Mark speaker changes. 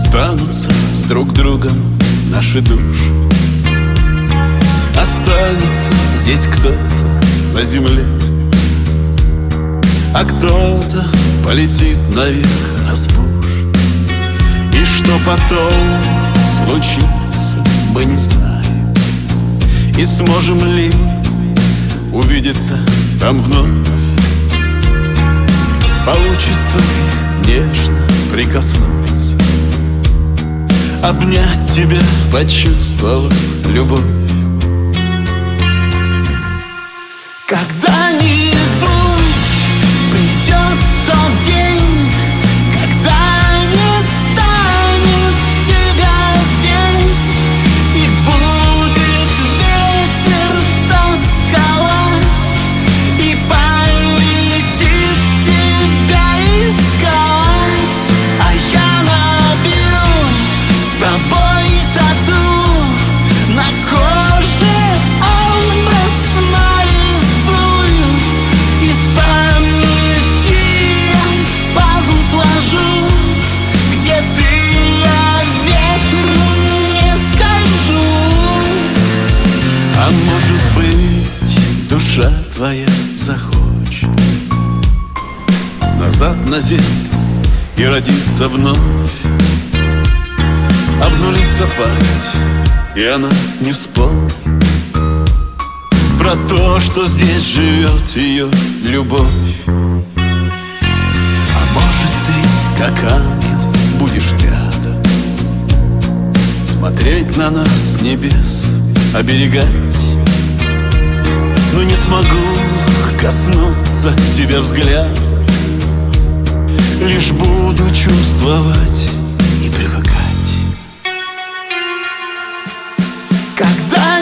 Speaker 1: Расстанутся с друг другом наши души. Останется здесь кто-то на земле, а кто-то полетит наверх разбуш. И что потом случится, мы не знаем. И сможем ли увидеться там вновь? Получится ли нежно прикоснуться, обнять тебя, почувствовав любовь?
Speaker 2: Когда-нибудь придет тот день, когда не станет тебя здесь, и будет ветер тосковать, и полетит тебя искать. А я набью с тобой тату на коже, образ нарисую, из памяти пазл сложу, где ты, я ветру не скажу.
Speaker 1: А может быть, душа твоя захочет назад на землю и родиться вновь. Обнулится память, и она не вспомнит про то, что здесь живет ее любовь. А может, ты, как ангел, будешь рядом, смотреть на нас с небес, оберегать. Но не смогу коснуться тебя взглядом, лишь буду чувствовать и привыкать.
Speaker 2: Когда